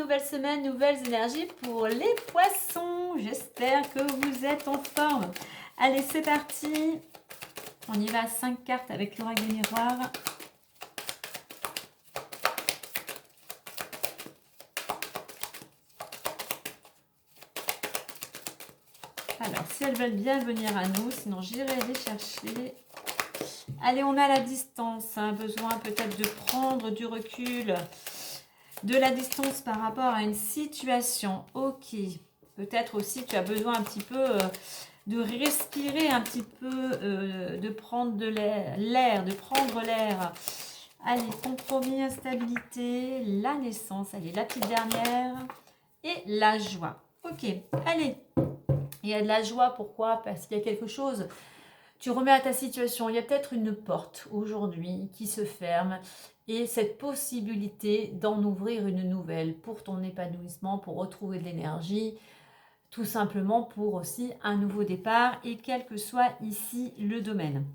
nouvelle semaine, nouvelles énergies pour les poissons. J'espère que vous êtes en forme. Allez, c'est parti. On y va à 5 cartes avec l'oracle des miroirs. Alors, si elles veulent bien venir à nous, sinon j'irai les chercher. Allez, on a la distance, hein, besoin peut-être de prendre du recul, de la distance par rapport à une situation. Ok, peut-être aussi tu as besoin un petit peu de respirer un petit peu, de prendre de l'air, de prendre l'air. Allez, compromis, instabilité, la naissance, allez, la petite dernière et la joie. Ok, allez, il y a de la joie, pourquoi? Parce qu'il y a quelque chose. Tu remets à ta situation, il y a peut-être une porte aujourd'hui qui se ferme et cette possibilité d'en ouvrir une nouvelle pour ton épanouissement, pour retrouver de l'énergie, tout simplement pour aussi un nouveau départ et quel que soit ici le domaine.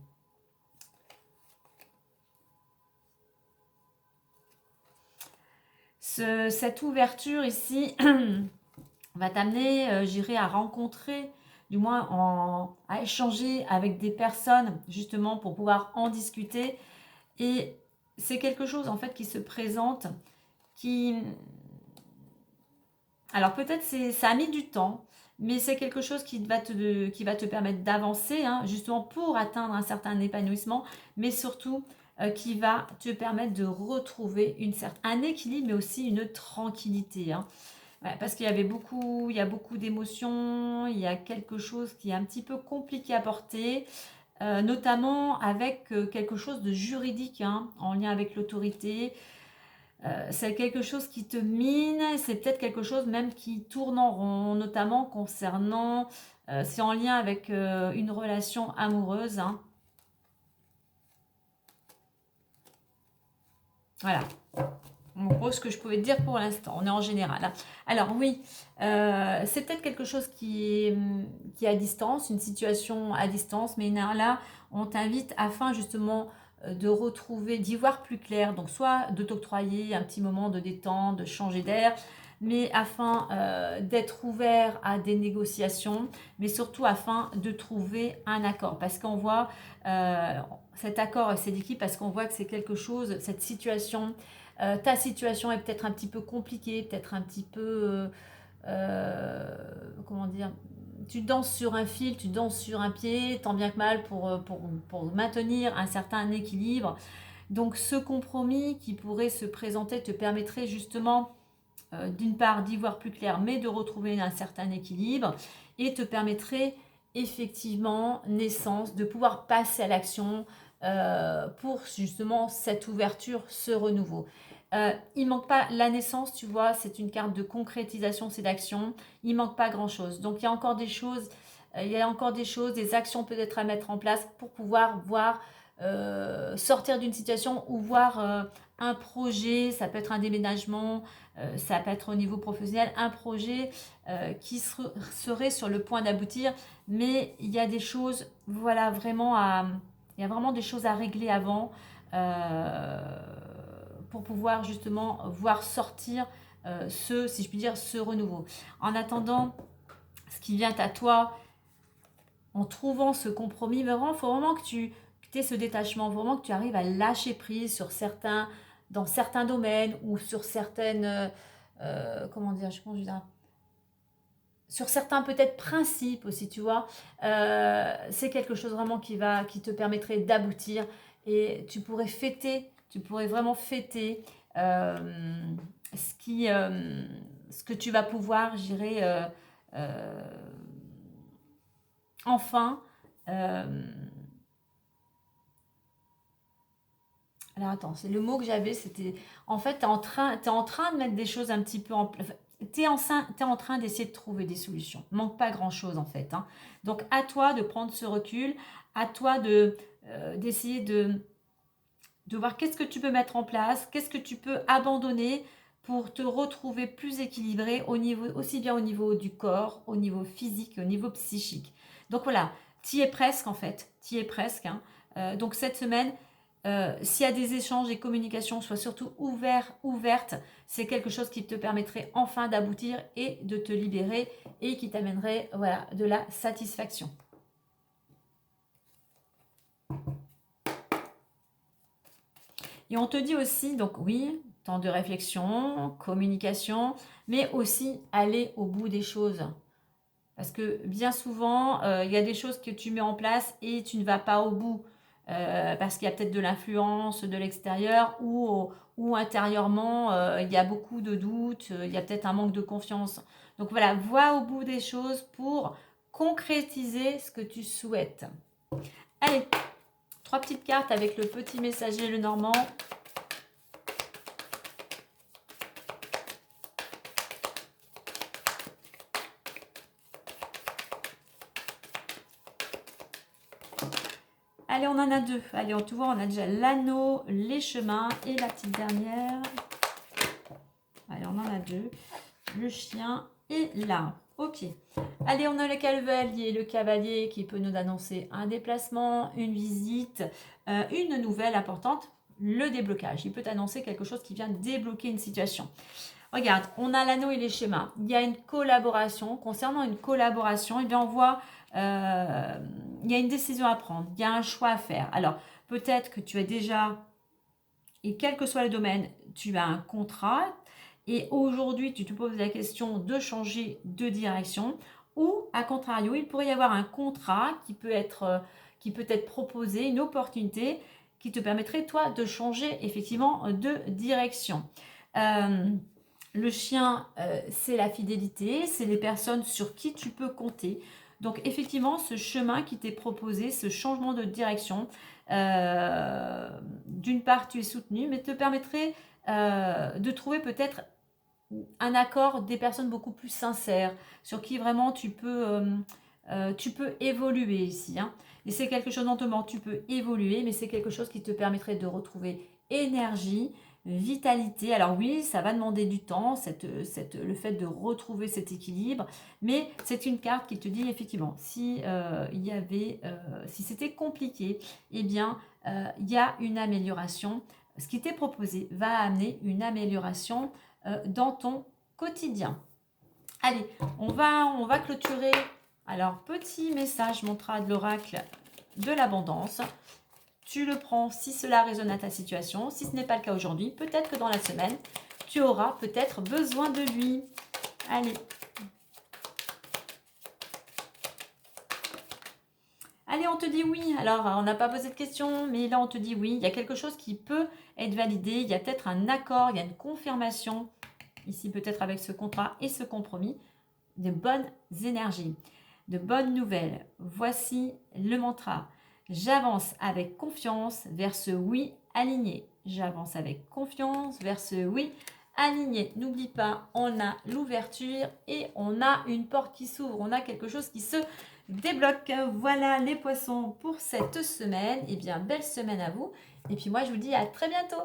Cette ouverture ici va t'amener, j'irai à rencontrer, du moins à échanger avec des personnes justement pour pouvoir en discuter. Et c'est quelque chose en fait qui se présente, qui... Alors peut-être ça a mis du temps, mais c'est quelque chose qui va te permettre d'avancer, hein, justement pour atteindre un certain épanouissement, mais surtout qui va te permettre de retrouver un équilibre, mais aussi une tranquillité. Hein. Ouais, parce qu'il y il y a beaucoup d'émotions, il y a quelque chose qui est un petit peu compliqué à porter, notamment avec quelque chose de juridique, hein, en lien avec l'autorité. C'est quelque chose qui te mine, c'est peut-être quelque chose même qui tourne en rond, notamment concernant, c'est en lien avec une relation amoureuse. Hein. Voilà. En gros, ce que je pouvais te dire pour l'instant, on est en général. Hein. Alors oui, c'est peut-être quelque chose qui est à distance, une situation à distance, mais là, on t'invite afin justement de retrouver, d'y voir plus clair, donc soit de t'octroyer un petit moment de détente, de changer d'air, mais afin d'être ouvert à des négociations, mais surtout afin de trouver un accord, parce qu'on voit cet accord et cette équipe, parce qu'on voit que c'est quelque chose, cette situation, ta situation est peut-être un petit peu compliquée, peut-être un petit peu, comment dire, tu danses sur un fil, tu danses sur un pied, tant bien que mal pour maintenir un certain équilibre. Donc ce compromis qui pourrait se présenter te permettrait justement d'une part d'y voir plus clair, mais de retrouver un certain équilibre et te permettrait effectivement naissance, de pouvoir passer à l'action pour justement cette ouverture, ce renouveau. Il manque pas la naissance, tu vois, c'est une carte de concrétisation, c'est d'action. Il manque pas grand-chose. Donc il y a encore des choses, des actions peut-être à mettre en place pour pouvoir voir sortir d'une situation ou voir un projet, ça peut être un déménagement, ça peut être au niveau professionnel, un projet qui serait sur le point d'aboutir, mais il y a des choses, voilà, il y a vraiment des choses à régler avant pour pouvoir justement voir sortir si je puis dire, ce renouveau. En attendant, ce qui vient à toi, en trouvant ce compromis, mais vraiment, il faut vraiment que tu aies ce détachement, vraiment que tu arrives à lâcher prise dans certains domaines ou sur certaines, comment dire, je pense, sur certains peut-être principes aussi, tu vois. C'est quelque chose vraiment qui te permettrait d'aboutir et tu pourrais vraiment fêter ce que tu vas pouvoir, je dirais, enfin. Alors attends, c'est le mot que j'avais, c'était... En fait, t'es en train de mettre des choses un petit peu en place. T'es en train d'essayer de trouver des solutions. Il manque pas grand-chose en fait. Hein. Donc à toi de prendre ce recul, à toi d'essayer de voir qu'est-ce que tu peux mettre en place, qu'est-ce que tu peux abandonner pour te retrouver plus équilibré aussi bien au niveau du corps, au niveau physique, au niveau psychique. Donc voilà, t'y es presque en fait, t'y es presque. Hein. Donc cette semaine, S'il y a des échanges et communications, sois surtout ouverte. C'est quelque chose qui te permettrait enfin d'aboutir et de te libérer et qui t'amènerait voilà, de la satisfaction. Et on te dit aussi, donc oui, temps de réflexion, communication, mais aussi aller au bout des choses. Parce que bien souvent, il y a des choses que tu mets en place et tu ne vas pas au bout. Parce qu'il y a peut-être de l'influence de l'extérieur ou intérieurement, il y a beaucoup de doutes, il y a peut-être un manque de confiance. Donc voilà, vois au bout des choses pour concrétiser ce que tu souhaites. Allez, 3 petites cartes avec le petit messager, le Normand. Allez, on en a 2. Allez, tu vois, on a déjà l'anneau, les chemins et la petite dernière. Allez, on en a 2. Le chien et l'arbre. Ok. Allez, on a le cavalier qui peut nous annoncer un déplacement, une visite, une nouvelle importante, le déblocage. Il peut t'annoncer quelque chose qui vient débloquer une situation. Regarde, on a l'anneau et les schémas. Il y a une collaboration. Concernant une collaboration, eh bien, on voit il y a une décision à prendre. Il y a un choix à faire. Alors, peut-être que tu as déjà, et quel que soit le domaine, tu as un contrat. Et aujourd'hui, tu te poses la question de changer de direction. Ou, à contrario, il pourrait y avoir un contrat qui peut être proposé, une opportunité qui te permettrait, toi, de changer effectivement de direction. Le chien, c'est la fidélité, c'est les personnes sur qui tu peux compter. Donc effectivement, ce chemin qui t'est proposé, ce changement de direction, d'une part tu es soutenu, mais te permettrait de trouver peut-être un accord des personnes beaucoup plus sincères, sur qui vraiment tu peux évoluer ici. Hein. Et c'est quelque chose dont tu peux évoluer, mais c'est quelque chose qui te permettrait de retrouver énergie, vitalité. Alors oui, ça va demander du temps, le fait de retrouver cet équilibre, mais c'est une carte qui te dit effectivement, si si c'était compliqué, eh bien, il y a une amélioration. Ce qui t'est proposé va amener une amélioration dans ton quotidien. Allez, on va clôturer. Alors, petit message montra de l'oracle de l'abondance. Tu le prends si cela résonne à ta situation. Si ce n'est pas le cas aujourd'hui, peut-être que dans la semaine, tu auras peut-être besoin de lui. Allez. Allez, on te dit oui. Alors, on n'a pas posé de questions, mais là, on te dit oui. Il y a quelque chose qui peut être validé. Il y a peut-être un accord, il y a une confirmation. Ici, peut-être avec ce contrat et ce compromis. De bonnes énergies, de bonnes nouvelles. Voici le mantra. J'avance avec confiance vers ce oui aligné. J'avance avec confiance vers ce oui aligné. N'oublie pas, on a l'ouverture et on a une porte qui s'ouvre. On a quelque chose qui se débloque. Voilà les poissons pour cette semaine. Eh bien, belle semaine à vous. Et puis moi, je vous dis à très bientôt.